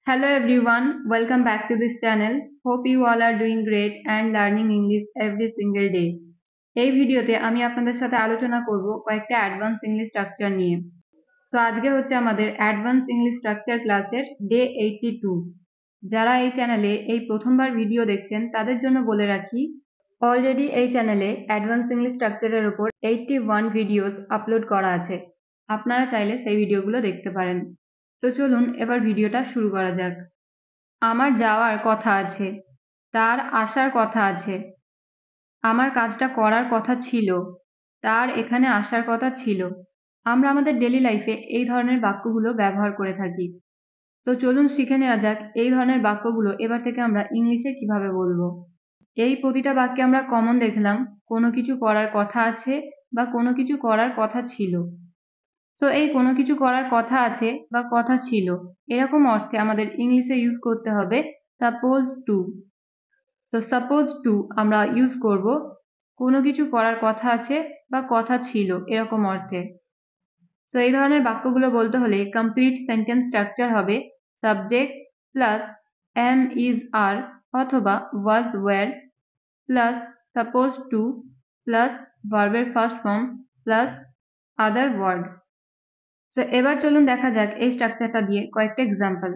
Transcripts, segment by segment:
Hello everyone, welcome back to this channel. Hope you all are doing great and learning English every single day. এই ভিডিওতে আমি আপনাদের সাথে আলোচনা করব কয়েকটা অ্যাডভান্স ইংলিশ স্ট্রাকচার নিয়ে। সো আজকে হচ্ছে আমাদের অ্যাডভান্স ইংলিশ স্ট্রাকচার ক্লাসের ডে 82। যারা এই চ্যানেলে এই প্রথমবার ভিডিও দেখছেন তাদের জন্য বলে রাখি, অলরেডি এই চ্যানেলে অ্যাডভান্স ইংলিশ স্ট্রাকচারের উপর 81 ভিডিওস আপলোড করা আছে। আপনারা চাইলে সেই ভিডিওগুলো দেখতে পারেন। তো চলুন এবার ভিডিওটা শুরু করা যাক। আমার যাওয়ার কথা আছে, তার আসার কথা আছে। আমার কাজটা করার কথা ছিল, তার এখানে আসার কথা ছিল। আমরা আমাদের ডেইলি লাইফে এই ধরনের বাক্যগুলো ব্যবহার করে থাকি। তো চলুন শিখে নেওয়া যাক এই ধরনের বাক্যগুলো এবার থেকে আমরা ইংলিশে কিভাবে বলবো। এই প্রতিটা বাক্যে আমরা কমন দেখলাম কোনো কিছু করার কথা আছে বা কোনো কিছু করার কথা ছিল। সো এই কোনো কিছু করার কথা আছে বা কথা ছিল এরকম অর্থে আমাদের ইংলিশে ইউজ করতে হবে সাপোজ টু। তো সাপোজ টু আমরা ইউজ করব কোনো কিছু করার কথা আছে বা কথা ছিল এরকম অর্থে। তো এই ধরনের বাক্যগুলো বলতে হলে কমপ্লিট সেন্টেন্স স্ট্রাকচার হবে subject plus am is are অথবা was were plus suppose to plus ভার্বের first form plus other word. তো এবার চলুন দেখা যাক এই স্ট্রাকচারটা দিয়ে কয়েকটা এক্সাম্পল।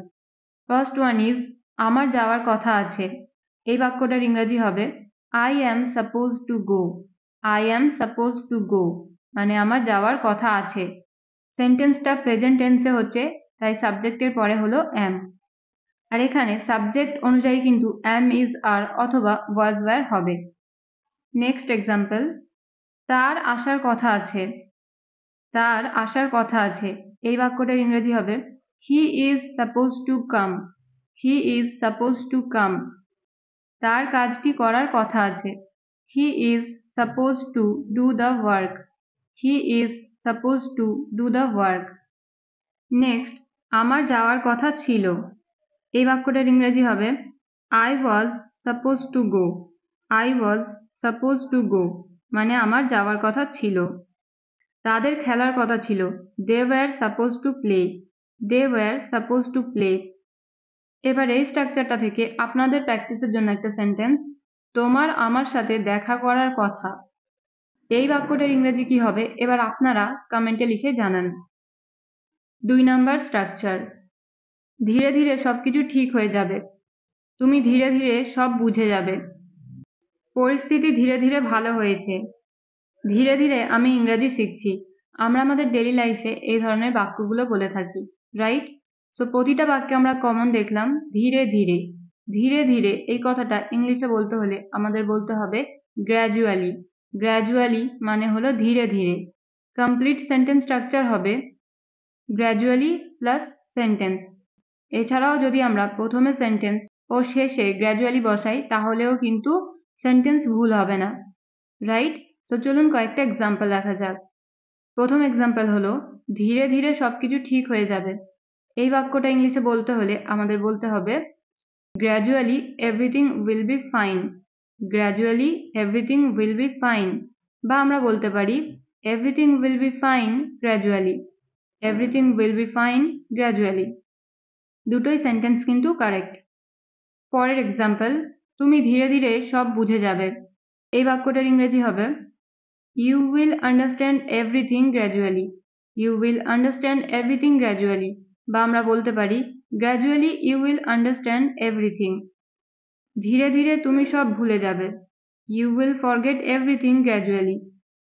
ফার্স্ট ওয়ান ইজ আমার যাওয়ার কথা আছে। এই বাক্যটার ইংরেজি হবে I am suppose to go. I am suppose to go মানে আমার যাওয়ার কথা আছে। সেন্টেন্সটা প্রেজেন্ট টেন্সে হচ্ছে, তাই সাবজেক্টের পরে হলো অ্যাম। আর এখানে সাবজেক্ট অনুযায়ী কিন্তু অ্যাম ইজ আর অথবা ওয়াজ ওয়্যার হবে। নেক্সট এক্সাম্পল, তার আসার কথা আছে। তার আসার কথা আছে এই বাক্যটার ইংরেজি হবে he is suppose to come. He is suppose to come. তার কাজটি করার কথা আছে। He is suppose to do the work. He is suppose to do the work. Next, আমার যাওয়ার কথা ছিল। এই বাক্যটার ইংরেজি হবে I was suppose to go. I was suppose to go মানে আমার যাওয়ার কথা ছিল। তাদের খেলার কথা ছিল। They were suppose to play. They were suppose to play. এবার এই স্ট্রাকচারটা থেকে আপনাদের প্র্যাকটিসের জন্য একটা সেন্টেন্স, তোমার আমার সাথে দেখা করার কথা। এই বাক্যটার ইংরেজি কি হবে এবার আপনারা কমেন্টে লিখে জানান। 2 নাম্বার স্ট্রাকচার, ধীরে ধীরে সবকিছু ঠিক হয়ে যাবে। তুমি ধীরে ধীরে সব বুঝে যাবে। পরিস্থিতি ধীরে ধীরে ভালো হয়েছে। ধীরে ধীরে আমি ইংরেজি শিখছি। আমরা আমাদের ডেইলি লাইফে এই ধরনের বাক্যগুলো বলে থাকি, রাইট? সো প্রতিটা বাক্যে আমরা কমন দেখলাম ধীরে ধীরে। ধীরে ধীরে এই কথাটা ইংলিশে বলতে হলে আমাদের বলতে হবে গ্র্যাজুয়ালি। গ্র্যাজুয়ালি মানে হলো ধীরে ধীরে। কমপ্লিট সেন্টেন্স স্ট্রাকচার হবে গ্র্যাজুয়ালি প্লাস সেন্টেন্স। এছাড়াও যদি আমরা প্রথমে সেন্টেন্স ও শেষে গ্র্যাজুয়ালি বসাই তাহলেও কিন্তু সেন্টেন্স ভুল হবে না, রাইট? তো চলুন কয়েকটা এক্সাম্পল দেখা যাক। প্রথম এক্সাম্পল হলো ধীরে ধীরে সবকিছু ঠিক হয়ে যাবে। এই বাক্যটা ইংলিশে বলতে হলে আমাদের বলতে হবে gradually everything will be fine. Gradually everything will be fine. বা আমরা বলতে পারি everything will be fine gradually. Everything will be fine gradually. দুটোই সেন্টেন্স কিন্তু কারেক্ট। পরের এক্সাম্পল, তুমি ধীরে ধীরে সব বুঝে যাবে। এই বাক্যটার ইংরেজি হবে you will understand everything gradually. You will understand everything gradually. বা আমরা বলতে পারি gradually you will understand everything. ধীরে ধীরে তুমি সব ভুলে যাবে। You will forget everything gradually.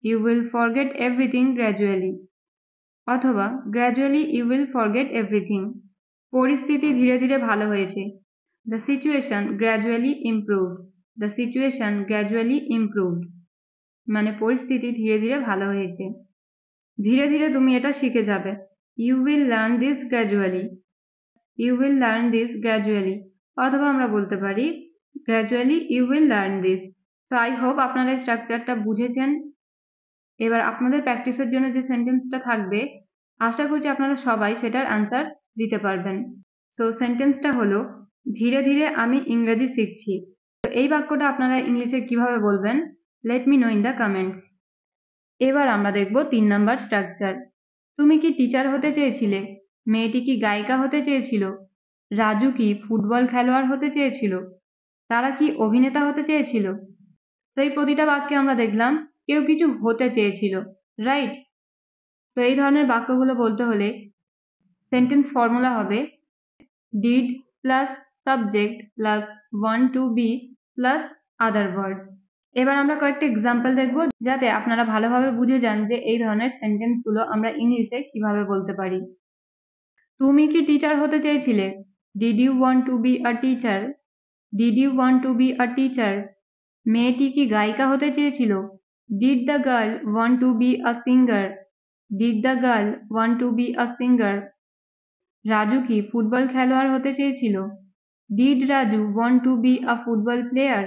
You will forget everything gradually. অথবা gradually you will forget everything. পরিস্থিতি ধীরে ধীরে ভালো হয়েছে। The situation gradually improved. The situation gradually improved. মানে পরিস্থিতি ধীরে ধীরে ভালো হয়েছে। ধীরে ধীরে তুমি এটা শিখে যাবে। You will learn this gradually. You will learn this gradually. অথবা আমরা বলতে পারি gradually you will learn this. So I hope আপনারা এই স্ট্রাকচারটা বুঝেছেন। এবার আপনাদের প্র্যাকটিসের জন্য যে সেন্টেন্সটা থাকবে আশা করছি আপনারা সবাই সেটার অ্যান্সার দিতে পারবেন। তো সেন্টেন্সটা হলো ধীরে ধীরে আমি ইংরেজি শিখছি। তো এই বাক্যটা আপনারা ইংলিশে কিভাবে বলবেন let me no in the comments. এবার আমরা দেখব 3 নাম্বার স্ট্রাকচার। তুমি কি টিচার হতে চেয়েছিলে? মেয়েটি কি গায়িকা হতে চেয়েছিল? রাজু কি ফুটবল খেলোয়াড় হতে চেয়েছিল? তারা কি অভিনেতা হতে চেয়েছিল? তো এই প্রতিটা বাক্যে আমরা দেখলাম কেউ কিছু হতে চেয়েছিল, রাইট? তো এই ধরনের বাক্যগুলো বলতে হলে সেন্টেন্স ফর্মুলা হবে did plus subject plus want to be plus other word. এবার আমরা কয়েকটা এক্সাম্পল দেখব যাতে আপনারা ভালোভাবে বুঝে যান যে এই ধরনের সেন্টেন্সগুলো আমরা ইংলিশে কিভাবে বলতে পারি। তুমি কি টিচার হতে চেয়েছিলে? Did you want to be a teacher? Did you want to be a teacher? মেয়েটি কি গায়িকা হতে চেয়েছিল? Did the girl want to be a singer? Did the girl want to be a singer? Raju কি football খেলোয়াড় হতে চেয়েছিল? Did Raju want to be a football player?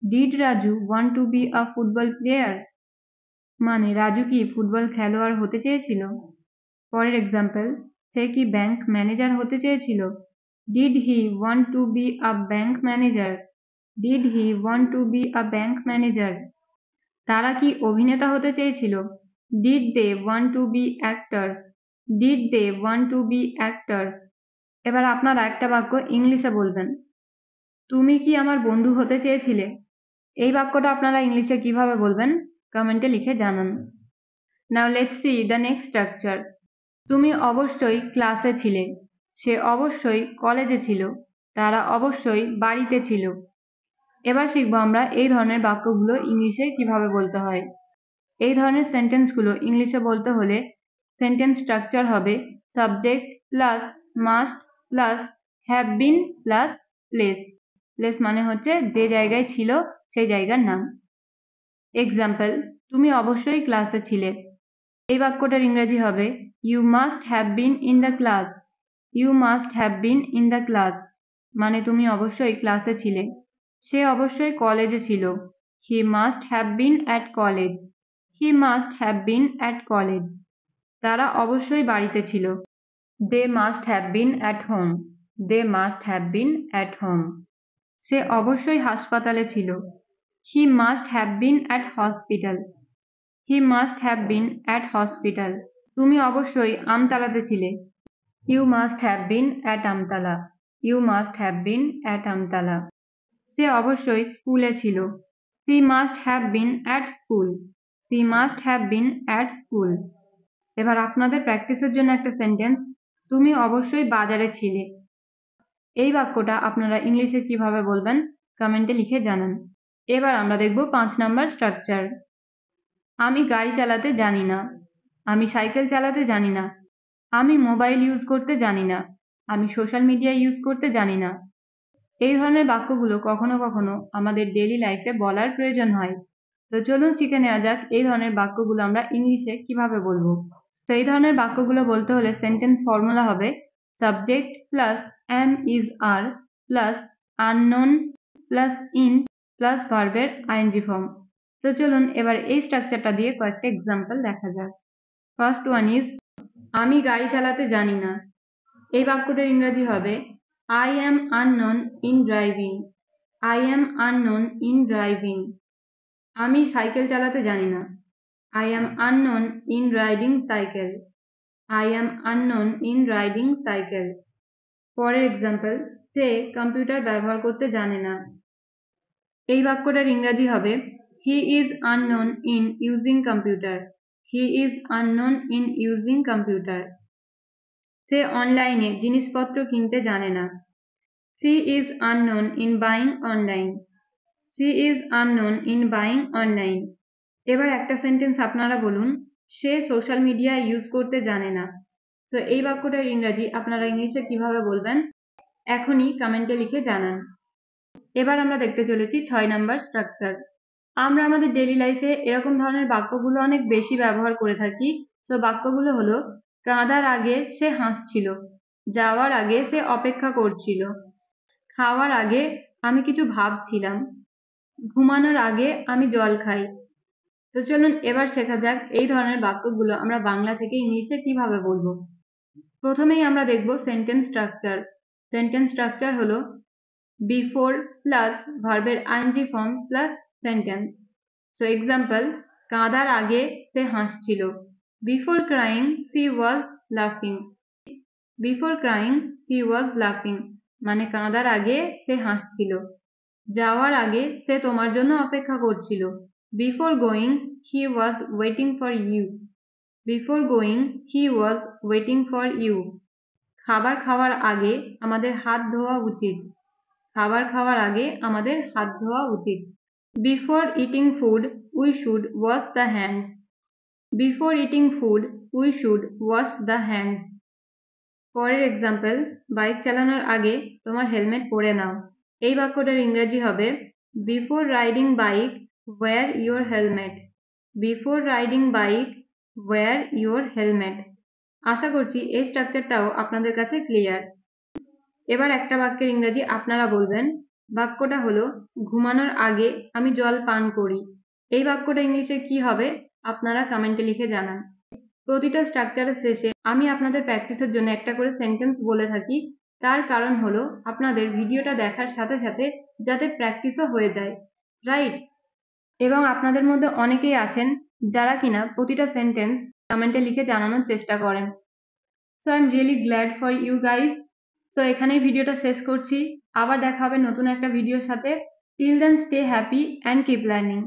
Did Raju want to be a football player? মানে রাজু কি football খেলোয়াড় হতে চেয়েছিল? পরের এক্সাম্পল, সে কি ব্যাংক ম্যানেজার হতে চেয়েছিল? Did he want to be a bank manager? Did he want to be a bank manager? তারা কি অভিনেতা হতে চেয়েছিল? Did they want to be actors? Did they want to be actors? এবার আপনারা একটা বাক্য ইংলিশে বলবেন। তুমি কি আমার বন্ধু হতে চেয়েছিলে? এই বাক্যটা আপনারা ইংলিশে কিভাবে বলবেন কমেন্টে লিখে জানান। Now let's see the next structure. তুমি অবশ্যই ক্লাসে ছিলে। সে অবশ্যই কলেজে ছিল। তারা অবশ্যই বাড়িতে ছিল। এবার শিখব আমরা এই ধরনের বাক্যগুলো ইংলিশে কিভাবে বলতে হয়। এই ধরনের সেন্টেন্সগুলো ইংলিশে বলতে হলে সেন্টেন্স স্ট্রাকচার হবে subject plus must plus have been plus place. Place মানে হচ্ছে যে জায়গায় ছিল সেই জায়গার নাম। এক্সাম্পল, তুমি অবশ্যই ক্লাসে ছিলে। এই বাক্যটার ইংরেজি হবে you must have been in the class. You must have been in the class মানে তুমি অবশ্যই ক্লাসে ছিলে। সে অবশ্যই কলেজে ছিল। He must have been at college. He must have been at college. তারা অবশ্যই বাড়িতে ছিল। They must have been at home. They must have been at home. সে অবশ্যই হাসপাতালে ছিল। He must have been at hospital. He must have been at hospital. তুমি অবশ্যই আমতলাতে ছিলে। You must have been at Amtala. You must have been at Amtala. সে অবশ্যই স্কুলে ছিল। She must have been at school. She must have been at school. এবার আপনাদের প্র্যাকটিসের জন্য একটা সেন্টেন্স, তুমি অবশ্যই বাজারে ছিলে। এই বাক্যটা আপনারা ইংলিশে কিভাবে বলবেন কমেন্টে লিখে জানান। এবার আমরা দেখব 5 নাম্বার স্ট্রাকচার। আমি গাড়ি চালাতে জানি না। আমি সাইকেল চালাতে জানি না। আমি মোবাইল ইউজ করতে জানি না। আমি সোশ্যাল মিডিয়া ইউজ করতে জানি না। এই ধরনের বাক্যগুলো কখনো কখনো আমাদের ডেইলি লাইফে বলার প্রয়োজন হয়। তো চলুন শিখে নেওয়া যাক এই ধরনের বাক্যগুলো আমরা ইংলিশে কিভাবে বলবো। তো এই ধরনের বাক্যগুলো বলতে হলে সেন্টেন্স ফর্মুলা হবে subject plus am is are plus unknown plus in plus ভার্বের ing ফর্ম। তো চলুন এবার এই স্ট্রাকচারটা দিয়ে কয়েকটা এক্সাম্পল দেখা যাক। ফার্স্ট ওয়ান ইজ আমি গাড়ি চালাতে জানি না। এই বাক্যটার ইংরেজি হবে I am unknown in driving. I am unknown in driving. আমি সাইকেল চালাতে জানি না। I am unknown in riding cycle. I am unknown in riding cycle. পরের এক্সাম্পল, সে কম্পিউটার ব্যবহার করতে জানে না। এই বাক্যটার ইংরেজি হবে He is unknown in using computer. He is unknown in using computer. সে অনলাইনে জিনিসপত্র কিনতে জানে না। She is unknown in buying online. She is unknown in buying online. এবার একটা সেন্টেন্স আপনারা বলুন, সে সোশ্যাল মিডিয়া ইউজ করতে জানে না। তো এই বাক্যটার ইংরেজি আপনারা ইংলিশে কিভাবে বলবেন এখনই কমেন্টে লিখে জানান। এবার আমরা দেখতে চলেছি 6 নাম্বার স্ট্রাকচার। আমরা আমাদের ডেইলি লাইফে এরকম ধরনের বাক্যগুলো অনেক বেশি ব্যবহার করে থাকি। তো বাক্যগুলো হলো কাঁদার আগে সে হাসছিল। যাওয়ার আগে সে অপেক্ষা করছিল। খাওয়ার আগে আমি কিছু ভাবছিলাম। ঘুমানোর আগে আমি জল খাই। তো চলুন এবার শেখা যাক এই ধরনের বাক্যগুলো আমরা বাংলা থেকে ইংলিশে কিভাবে বলবো। প্রথমেই আমরা দেখব সেন্টেন্স স্ট্রাকচার। সেন্টেন্স স্ট্রাকচার হলো বিফোর প্লাস ভার্বের ING form plus sentence. So example, কাঁদার আগে সে হাসছিল। বিফোর ক্রাইং সি ওয়াজ লাফিং। বিফোর ক্রাইং সি ওয়াজ লাফিং মানে কাঁদার আগে সে হাসছিল। যাওয়ার আগে সে তোমার জন্য অপেক্ষা করছিল। Before going he was waiting for you. Before going he was waiting for you. খাবার খাওয়ার আগে আমাদের হাত ধোয়া উচিত। খাবার খাওয়ার আগে আমাদের হাত ধোয়া উচিত। Before eating food we should wash the hands. Before eating food we should wash the hands. পরের এক্সাম্পল, বাইক চালানোর আগে তোমার হেলমেট পরে নাও। এই বাক্যটার ইংরেজি হবে before riding bike wear your helmet. Before riding bike wear your helmet. আশা করছি এই স্ট্রাকচারটাও আপনাদের কাছে ক্লিয়ার। এবার একটা বাক্যের ইংরেজি আপনারা বলবেন। বাক্যটা হলো ঘুমানোর আগে আমি জল পান করি। এই বাক্যটা ইংলিশে কি হবে আপনারা কমেন্টে লিখে জানান। প্রতিটা স্ট্রাকচারের শেষে আমি আপনাদের প্র্যাকটিসের জন্য একটা করে সেন্টেন্স বলে থাকি। তার কারণ হলো আপনাদের ভিডিওটা দেখার সাথে সাথে যাতে প্র্যাকটিসও হয়ে যায়, রাইট? এবং আপনাদের মধ্যে অনেকেই আছেন যারা কিনা প্রতিটা সেন্টেন্স কমেন্টে লিখে জানানোর চেষ্টা করেন। So I am really glad for you guys. So এখানেই ভিডিওটা শেষ করছি। আবার দেখা হবে নতুন একটা ভিডিওর সাথে। Till then stay happy and keep learning.